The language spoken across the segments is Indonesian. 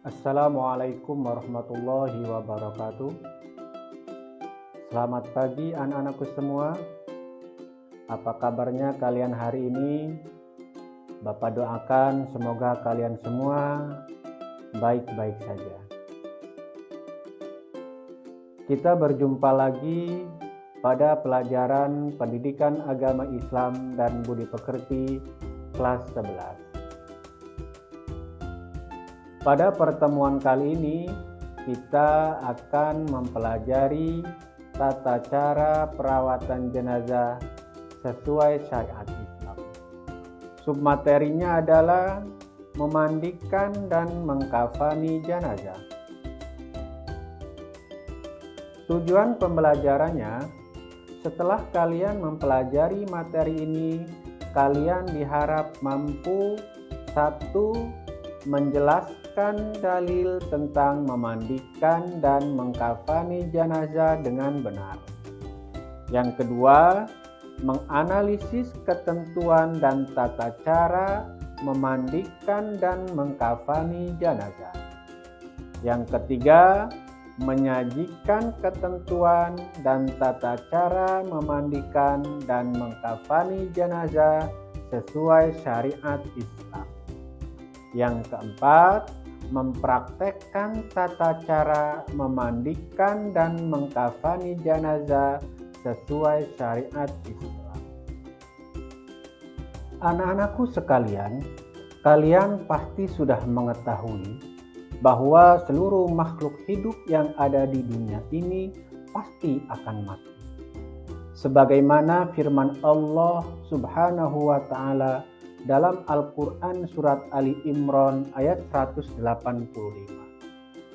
Assalamualaikum warahmatullahi wabarakatuh. Selamat pagi anak-anakku semua. Apa kabarnya kalian hari ini? Bapak doakan semoga kalian semua baik-baik saja. Kita berjumpa lagi pada pelajaran Pendidikan Agama Islam dan Budi Pekerti kelas 11. Pada pertemuan kali ini, kita akan mempelajari tata cara perawatan jenazah sesuai syariat Islam. Submaterinya adalah memandikan dan mengkafani jenazah. Tujuan pembelajarannya, setelah kalian mempelajari materi ini, kalian diharap mampu: 1. Menjelaskan dalil tentang memandikan dan mengkafani jenazah dengan benar. Yang kedua, menganalisis ketentuan dan tata cara memandikan dan mengkafani jenazah. Yang ketiga, menyajikan ketentuan dan tata cara memandikan dan mengkafani jenazah sesuai syariat Islam. Yang keempat, mempraktekkan tata cara memandikan dan mengkafani jenazah sesuai syariat Islam. Anak-anakku sekalian, kalian pasti sudah mengetahui bahwa seluruh makhluk hidup yang ada di dunia ini pasti akan mati. Sebagaimana firman Allah Subhanahu wa Ta'ala dalam Al-Quran surat Ali Imran ayat 185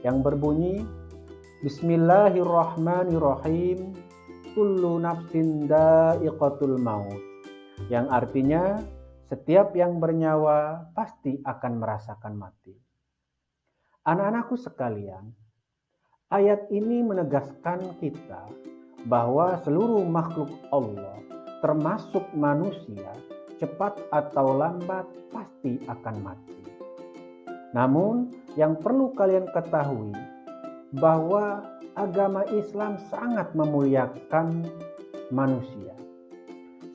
yang berbunyi, Bismillahirrahmanirrahim, kullu nafsin dha'iqatul maut, yang artinya setiap yang bernyawa pasti akan merasakan mati. Anak-anakku sekalian, ayat ini menegaskan kita bahwa seluruh makhluk Allah termasuk manusia cepat atau lambat pasti akan mati. Namun yang perlu kalian ketahui bahwa agama Islam sangat memuliakan manusia.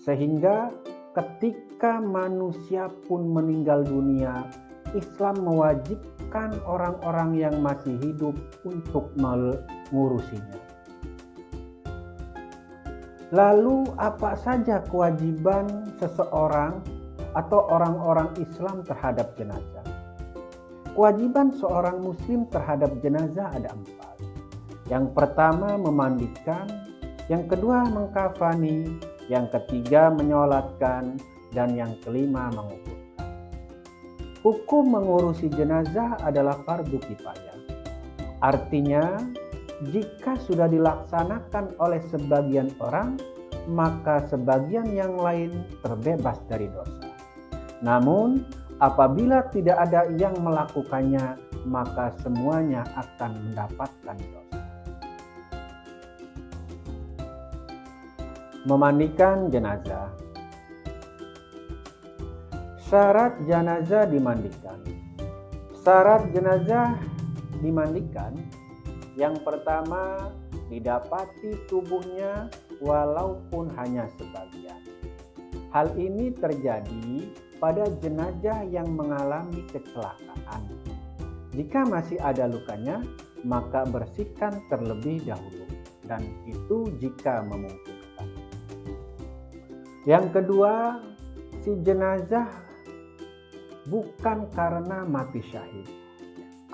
Sehingga ketika manusia pun meninggal dunia, Islam mewajibkan orang-orang yang masih hidup untuk mengurusinya. Lalu apa saja kewajiban seseorang atau orang-orang Islam terhadap jenazah? Kewajiban seorang muslim terhadap jenazah ada 4. Yang pertama memandikan, yang kedua mengkafani, yang ketiga menyolatkan, dan yang kelima menguburkan. Hukum mengurusi jenazah adalah fardu kifayah. Artinya, jika sudah dilaksanakan oleh sebagian orang, maka sebagian yang lain terbebas dari dosa. Namun, apabila tidak ada yang melakukannya, maka semuanya akan mendapatkan dosa. Memandikan jenazah. Syarat jenazah dimandikan. Syarat jenazah dimandikan, yang pertama, didapati tubuhnya walaupun hanya sebagian. Hal ini terjadi pada jenazah yang mengalami kecelakaan. Jika masih ada lukanya, maka bersihkan terlebih dahulu, dan itu jika memungkinkan. Yang kedua, si jenazah bukan karena mati syahid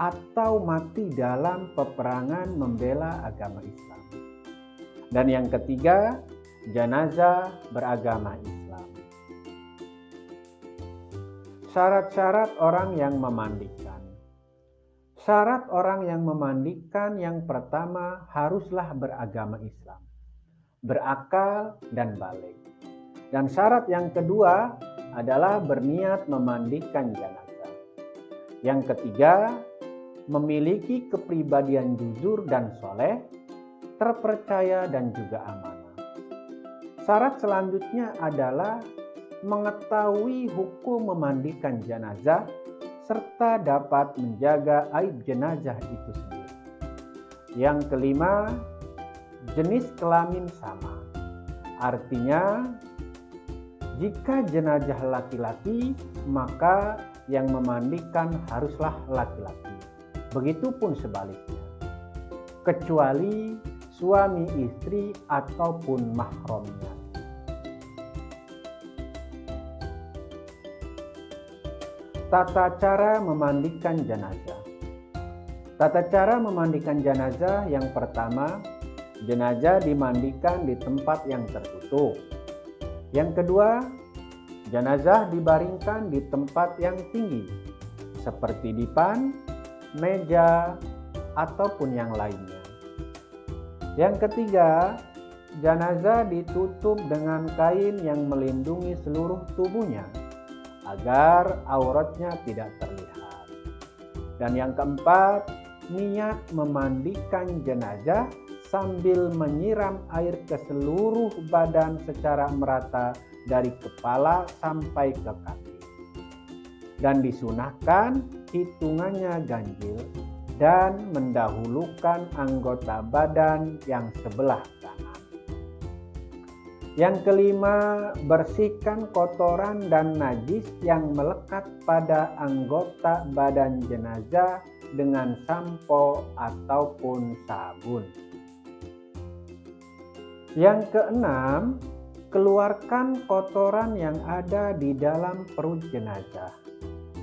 atau mati dalam peperangan membela agama Islam. Dan yang ketiga, jenazah beragama Islam. Syarat-syarat orang yang memandikan. Syarat orang yang memandikan yang pertama haruslah beragama Islam, berakal dan baligh. Dan syarat yang kedua adalah berniat memandikan jenazah. Yang ketiga, memiliki kepribadian jujur dan soleh, terpercaya dan juga amanah. Syarat selanjutnya adalah mengetahui hukum memandikan jenazah serta dapat menjaga aib jenazah itu sendiri. Yang kelima, jenis kelamin sama. Artinya, jika jenazah laki-laki, maka yang memandikan haruslah laki-laki. Begitupun sebaliknya, kecuali suami istri ataupun mahramnya. Tata cara memandikan jenazah. Tata cara memandikan jenazah yang pertama, jenazah dimandikan di tempat yang tertutup. Yang kedua, jenazah dibaringkan di tempat yang tinggi, seperti dipan, meja, ataupun yang lainnya. Yang ketiga, jenazah ditutup dengan kain yang melindungi seluruh tubuhnya, agar auratnya tidak terlihat. Dan yang keempat, niat memandikan jenazah sambil menyiram air ke seluruh badan secara merata dari kepala sampai ke kaki. Dan disunahkan hitungannya ganjil dan mendahulukan anggota badan yang sebelah kanan. Yang kelima, bersihkan kotoran dan najis yang melekat pada anggota badan jenazah dengan sampo ataupun sabun. Yang keenam, keluarkan kotoran yang ada di dalam perut jenazah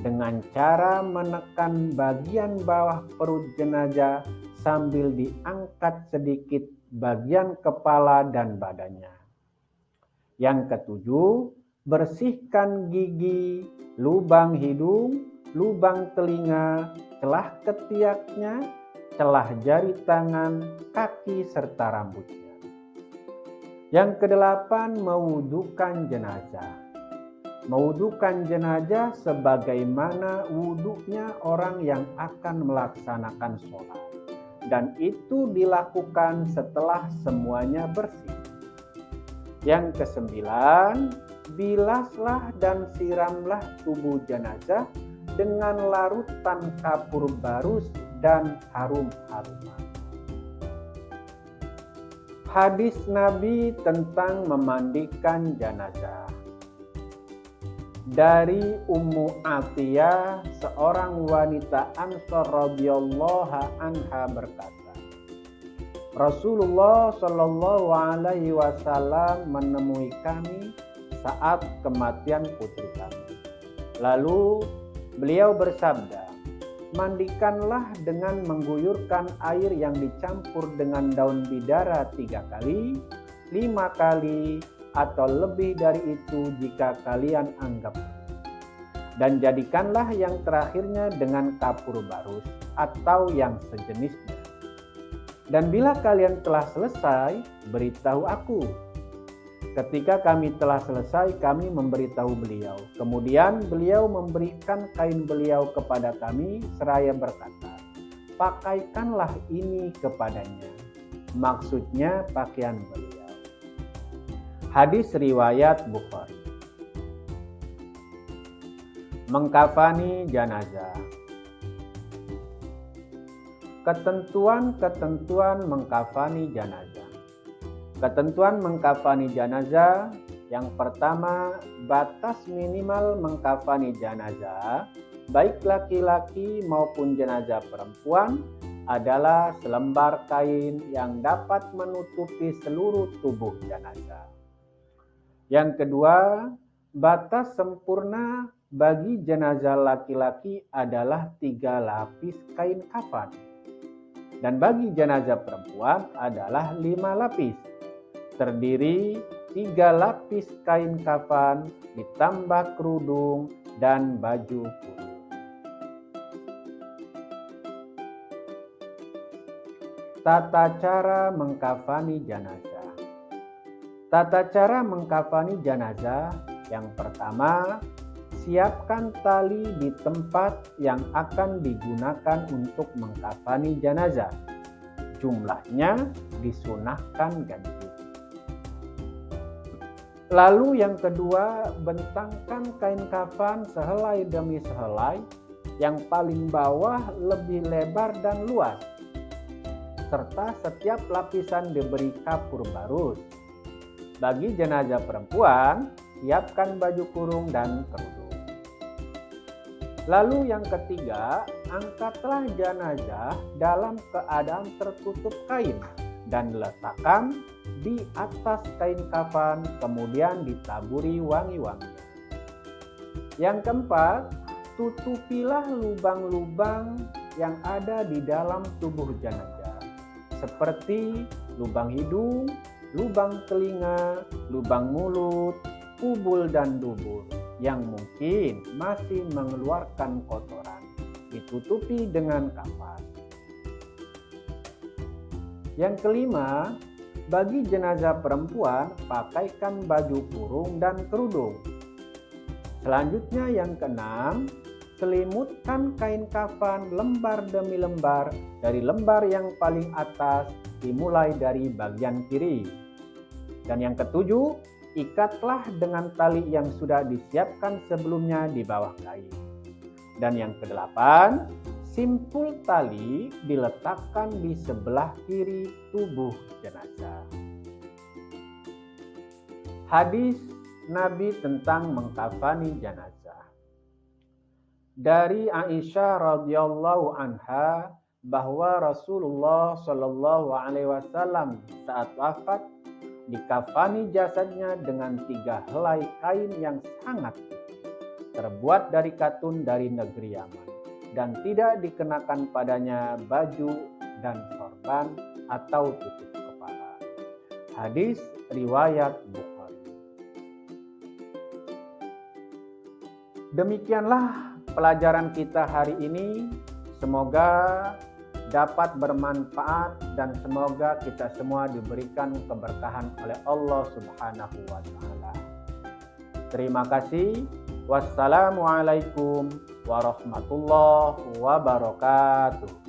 dengan cara menekan bagian bawah perut jenazah sambil diangkat sedikit bagian kepala dan badannya. Yang ketujuh, bersihkan gigi, lubang hidung, lubang telinga, celah ketiaknya, celah jari tangan, kaki, serta rambutnya. Yang kedelapan, mewudukan jenazah. Mewudukan jenazah sebagaimana wuduknya orang yang akan melaksanakan sholat. Dan itu dilakukan setelah semuanya bersih. Yang kesembilan, bilaslah dan siramlah tubuh jenazah dengan larutan kapur barus dan harum-haruman. Hadis Nabi tentang memandikan jenazah. Dari Ummu Atiyah, seorang wanita Ansor radhiyallahu anha berkata, Rasulullah Shallallahu alaihi wasallam menemui kami saat kematian putri kami. Lalu beliau bersabda, mandikanlah dengan mengguyurkan air yang dicampur dengan daun bidara 3 kali, 5 kali, atau lebih dari itu jika kalian anggap. Dan jadikanlah yang terakhirnya dengan kapur barus atau yang sejenisnya. Dan bila kalian telah selesai, beritahu aku. Ketika kami telah selesai, kami memberitahu beliau. Kemudian beliau memberikan kain beliau kepada kami seraya berkata, pakaikanlah ini kepadanya. Maksudnya pakaian beliau. Hadis riwayat Bukhari. Mengkafani jenazah. Ketentuan-ketentuan mengkafani jenazah. Ketentuan mengkafani jenazah yang pertama, batas minimal mengkafani jenazah, baik laki-laki maupun jenazah perempuan, adalah selembar kain yang dapat menutupi seluruh tubuh jenazah. Yang kedua, batas sempurna bagi jenazah laki-laki adalah 3 lapis kain kafan. Dan bagi jenazah perempuan adalah 5 lapis. Terdiri 3 lapis kain kafan ditambah kerudung dan baju kurung. Tata cara mengkafani jenazah. Tata cara mengkafani jenazah yang pertama, siapkan tali di tempat yang akan digunakan untuk mengkafani jenazah. Jumlahnya disunahkan ganjil. Lalu yang kedua, bentangkan kain kafan sehelai demi sehelai yang paling bawah lebih lebar dan luas, serta setiap lapisan diberi kapur barus. Bagi jenazah perempuan, siapkan baju kurung dan kerudung. Lalu yang ketiga, angkatlah jenazah dalam keadaan tertutup kain dan letakkan di atas kain kafan, kemudian ditaburi wangi-wangi. Yang keempat, tutupilah lubang-lubang yang ada di dalam tubuh jenazah, seperti lubang hidung, lubang telinga, lubang mulut, kubul dan dubur yang mungkin masih mengeluarkan kotoran, ditutupi dengan kafan. Yang kelima, bagi jenazah perempuan, pakaikan baju kurung dan kerudung. Selanjutnya yang keenam, selimutkan kain kafan lembar demi lembar dari lembar yang paling atas dimulai dari bagian kiri. Dan yang ketujuh, ikatlah dengan tali yang sudah disiapkan sebelumnya di bawah kain. Dan yang kedelapan, simpul tali diletakkan di sebelah kiri tubuh jenazah. Hadis Nabi tentang mengkafani jenazah. Dari Aisyah radhiyallahu anha bahwa Rasulullah shallallahu alaihi wasallam saat wafat dikafani jasadnya dengan 3 helai kain yang sangat terbuat dari katun dari negeri Yaman, dan tidak dikenakan padanya baju dan sorban atau tutup kepala. Hadis riwayat Bukhari. Demikianlah pelajaran kita hari ini. Semoga dapat bermanfaat dan semoga kita semua diberikan keberkahan oleh Allah Subhanahu wa taala. Terima kasih. Wassalamualaikum warahmatullahi wabarakatuh.